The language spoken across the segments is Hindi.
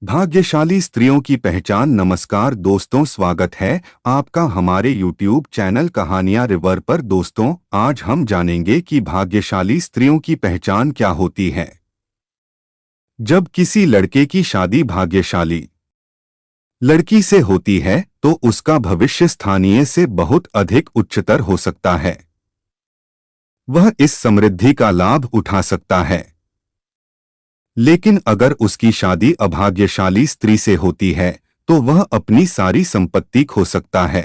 भाग्यशाली स्त्रियों की पहचान। नमस्कार दोस्तों, स्वागत है आपका हमारे YouTube चैनल कहानियां रिवर पर। दोस्तों, आज हम जानेंगे कि भाग्यशाली स्त्रियों की पहचान क्या होती है। जब किसी लड़के की शादी भाग्यशाली लड़की से होती है तो उसका भविष्य स्थानीय से बहुत अधिक उच्चतर हो सकता है। वह इस समृद्धि का लाभ उठा सकता है। लेकिन अगर उसकी शादी अभाग्यशाली स्त्री से होती है तो वह अपनी सारी संपत्ति खो सकता है।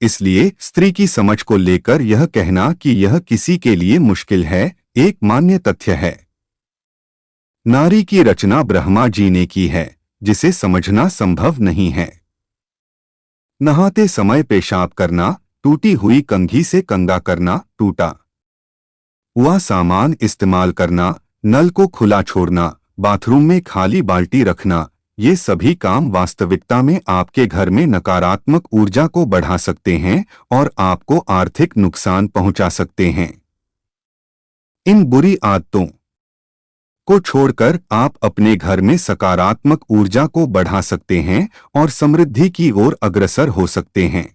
इसलिए स्त्री की समझ को लेकर यह कहना कि यह किसी के लिए मुश्किल है, एक मान्य तथ्य है। नारी की रचना ब्रह्मा जी ने की है, जिसे समझना संभव नहीं है। नहाते समय पेशाब करना, टूटी हुई कंघी से कंघा करना, टूटा हुआ सामान इस्तेमाल करना, नल को खुला छोड़ना, बाथरूम में खाली बाल्टी रखना, ये सभी काम वास्तविकता में आपके घर में नकारात्मक ऊर्जा को बढ़ा सकते हैं और आपको आर्थिक नुकसान पहुंचा सकते हैं। इन बुरी आदतों को छोड़कर आप अपने घर में सकारात्मक ऊर्जा को बढ़ा सकते हैं और समृद्धि की ओर अग्रसर हो सकते हैं।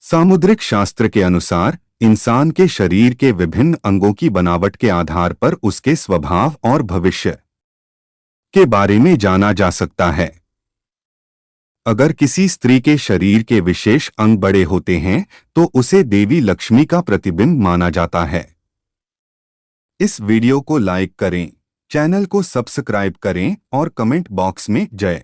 सामुद्रिक शास्त्र के अनुसार इंसान के शरीर के विभिन्न अंगों की बनावट के आधार पर उसके स्वभाव और भविष्य के बारे में जाना जा सकता है। अगर किसी स्त्री के शरीर के विशेष अंग बड़े होते हैं तो उसे देवी लक्ष्मी का प्रतिबिंब माना जाता है। इस वीडियो को लाइक करें, चैनल को सब्सक्राइब करें और कमेंट बॉक्स में जय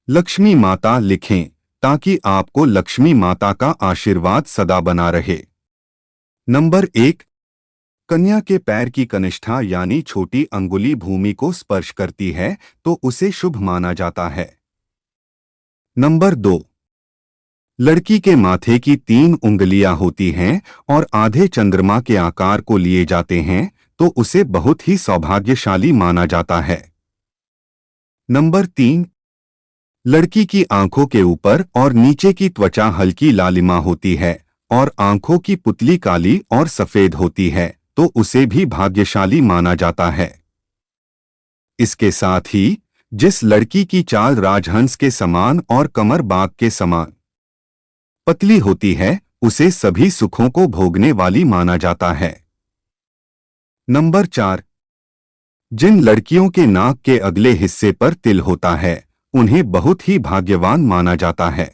लक्ष्मी माता लिखें ताकि आपको लक्ष्मी माता का आशीर्वाद सदा बना रहे। नंबर 1, कन्या के पैर की कनिष्ठा यानी छोटी अंगुली भूमि को स्पर्श करती है तो उसे शुभ माना जाता है। नंबर 2, लड़की के माथे की 3 उंगलियां होती हैं और आधे चंद्रमा के आकार को लिए जाते हैं तो उसे बहुत ही सौभाग्यशाली माना जाता है। नंबर 3, लड़की की आंखों के ऊपर और नीचे की त्वचा हल्की लालिमा होती है और आंखों की पुतली काली और सफेद होती है तो उसे भी भाग्यशाली माना जाता है। इसके साथ ही जिस लड़की की चाल राजहंस के समान और कमर बाघ के समान पतली होती है उसे सभी सुखों को भोगने वाली माना जाता है। नंबर 4, जिन लड़कियों के नाक के अगले हिस्से पर तिल होता है उन्हें बहुत ही भाग्यवान माना जाता है।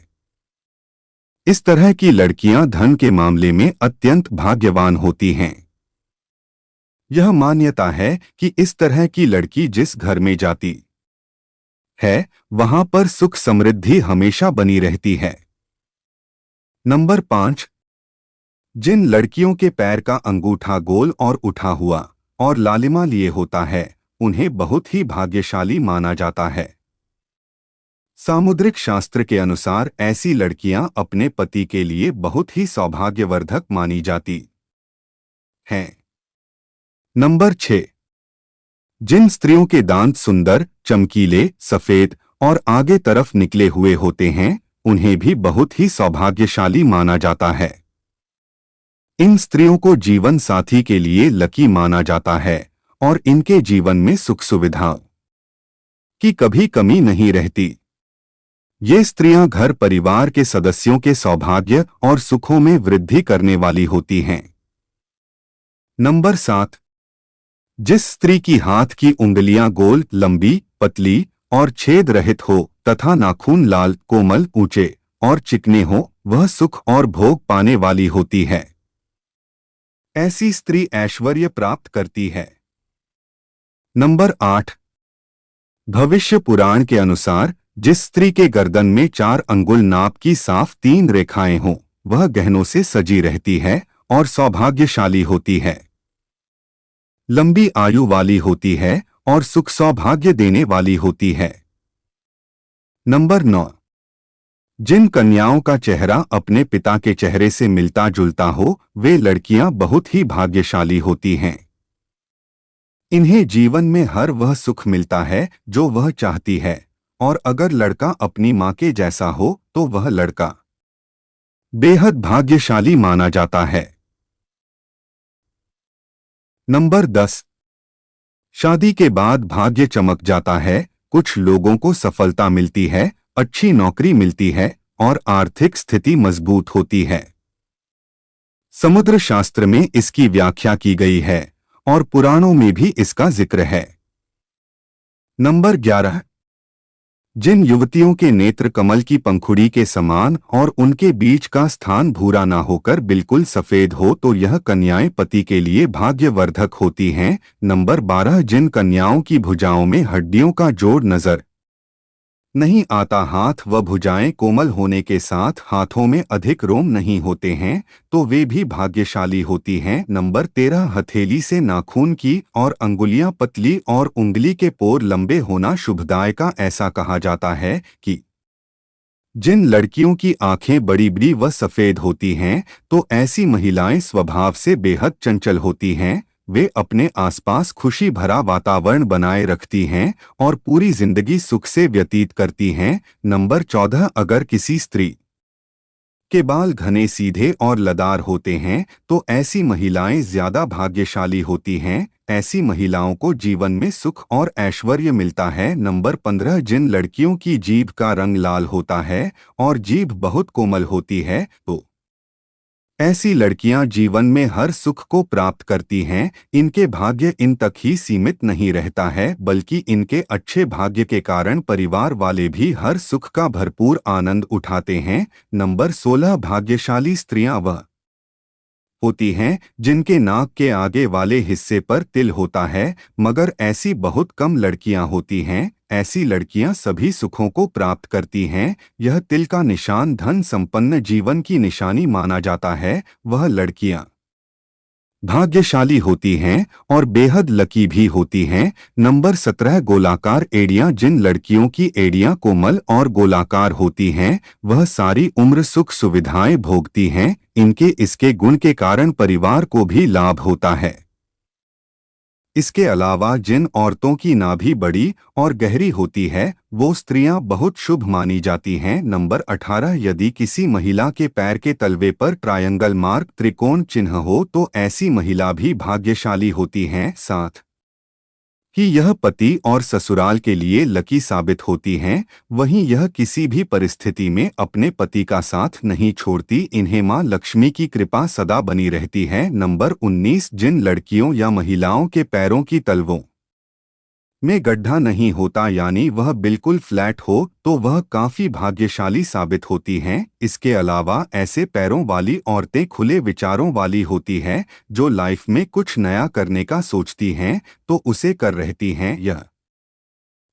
इस तरह की लड़कियां धन के मामले में अत्यंत भाग्यवान होती हैं। यह मान्यता है कि इस तरह की लड़की जिस घर में जाती है वहां पर सुख समृद्धि हमेशा बनी रहती है। नंबर 5, जिन लड़कियों के पैर का अंगूठा गोल और उठा हुआ और लालिमा लिए होता है उन्हें बहुत ही भाग्यशाली माना जाता है। सामुद्रिक शास्त्र के अनुसार ऐसी लड़कियां अपने पति के लिए बहुत ही सौभाग्यवर्धक मानी जाती हैं। नंबर 6, जिन स्त्रियों के दांत सुंदर, चमकीले, सफेद और आगे तरफ निकले हुए होते हैं उन्हें भी बहुत ही सौभाग्यशाली माना जाता है। इन स्त्रियों को जीवन साथी के लिए लकी माना जाता है और इनके जीवन में सुख सुविधा की कभी कमी नहीं रहती। ये स्त्रियां घर परिवार के सदस्यों के सौभाग्य और सुखों में वृद्धि करने वाली होती हैं। नंबर 7, जिस स्त्री की हाथ की उंगलियां गोल, लंबी, पतली और छेद रहित हो तथा नाखून लाल, कोमल, ऊंचे और चिकने हो वह सुख और भोग पाने वाली होती है। ऐसी स्त्री ऐश्वर्य प्राप्त करती है। नंबर 8, भविष्य पुराण के अनुसार जिस स्त्री के गर्दन में 4 अंगुल नाप की साफ 3 रेखाएं हों वह गहनों से सजी रहती है और सौभाग्यशाली होती है, लंबी आयु वाली होती है और सुख सौभाग्य देने वाली होती है। नंबर 9, जिन कन्याओं का चेहरा अपने पिता के चेहरे से मिलता जुलता हो वे लड़कियां बहुत ही भाग्यशाली होती हैं। इन्हें जीवन में हर वह सुख मिलता है जो वह चाहती है और अगर लड़का अपनी मां के जैसा हो तो वह लड़का बेहद भाग्यशाली माना जाता है। नंबर 10, शादी के बाद भाग्य चमक जाता है, कुछ लोगों को सफलता मिलती है, अच्छी नौकरी मिलती है और आर्थिक स्थिति मजबूत होती है। समुद्र शास्त्र में इसकी व्याख्या की गई है और पुराणों में भी इसका जिक्र है। नंबर 11। जिन युवतियों के नेत्र कमल की पंखुड़ी के समान और उनके बीच का स्थान भूरा ना होकर बिल्कुल सफेद हो तो यह कन्याएं पति के लिए भाग्यवर्धक होती हैं। नंबर 12। जिन कन्याओं की भुजाओं में हड्डियों का जोड़ नजर नहीं आता, हाथ व भुजाएं कोमल होने के साथ हाथों में अधिक रोम नहीं होते हैं, तो वे भी भाग्यशाली होती हैं। नंबर 13। हथेली से नाखून की और अंगुलियां पतली और उंगली के पोर लंबे होना शुभदाय का। ऐसा कहा जाता है कि जिन लड़कियों की आंखें बड़ी बड़ी व सफेद होती हैं, तो ऐसी महिलाएं स्वभाव से बेहद चंचल होती हैं। वे अपने आसपास खुशी भरा वातावरण बनाए रखती हैं और पूरी जिंदगी सुख से व्यतीत करती हैं। नंबर 14। अगर किसी स्त्री के बाल घने सीधे और लदार होते हैं, तो ऐसी महिलाएं ज्यादा भाग्यशाली होती हैं। ऐसी महिलाओं को जीवन में सुख और ऐश्वर्य मिलता है। नंबर 15। जिन लड़कियों की जीभ का रंग लाल होता है और जीभ बहुत कोमल होती है, तो ऐसी लड़कियां जीवन में हर सुख को प्राप्त करती हैं। इनके भाग्य इन तक ही सीमित नहीं रहता है, बल्कि इनके अच्छे भाग्य के कारण परिवार वाले भी हर सुख का भरपूर आनंद उठाते हैं। नंबर 16। भाग्यशाली स्त्रियां वह होती हैं जिनके नाक के आगे वाले हिस्से पर तिल होता है, मगर ऐसी बहुत कम लड़कियां होती हैं। ऐसी लड़कियां सभी सुखों को प्राप्त करती हैं। यह तिल का निशान धन संपन्न जीवन की निशानी माना जाता है। वह लड़कियां भाग्यशाली होती हैं और बेहद लकी भी होती हैं। नंबर 17। गोलाकार एड़ियां। जिन लड़कियों की एड़ियां कोमल और गोलाकार होती हैं, वह सारी उम्र सुख सुविधाएं भोगती हैं। इनके इसके गुण के कारण परिवार को भी लाभ होता है। इसके अलावा जिन औरतों की नाभि बड़ी और गहरी होती है, वो स्त्रियां बहुत शुभ मानी जाती हैं। नंबर 18। यदि किसी महिला के पैर के तलवे पर ट्रायंगल मार्क त्रिकोण चिन्ह हो, तो ऐसी महिला भी भाग्यशाली होती हैं। साथ कि यह पति और ससुराल के लिए लकी साबित होती हैं। वहीं यह किसी भी परिस्थिति में अपने पति का साथ नहीं छोड़ती। इन्हें मां लक्ष्मी की कृपा सदा बनी रहती है। नंबर 19। जिन लड़कियों या महिलाओं के पैरों की तलवों में गड्ढा नहीं होता, यानी वह बिल्कुल फ्लैट हो, तो वह काफी भाग्यशाली साबित होती हैं। इसके अलावा ऐसे पैरों वाली औरतें खुले विचारों वाली होती है, जो लाइफ में कुछ नया करने का सोचती हैं तो उसे कर रहती हैं। यह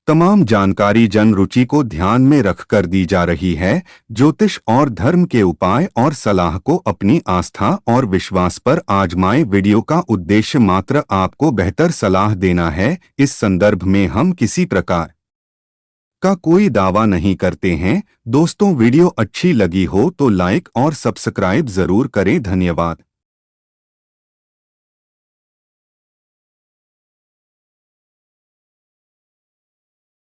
तमाम जानकारी जन रुचि को ध्यान में रखकर दी जा रही है। ज्योतिष और धर्म के उपाय और सलाह को अपनी आस्था और विश्वास पर आजमाएं। वीडियो का उद्देश्य मात्र आपको बेहतर सलाह देना है। इस संदर्भ में हम किसी प्रकार का कोई दावा नहीं करते हैं। दोस्तों, वीडियो अच्छी लगी हो तो लाइक और सब्सक्राइब जरूर करें। धन्यवाद।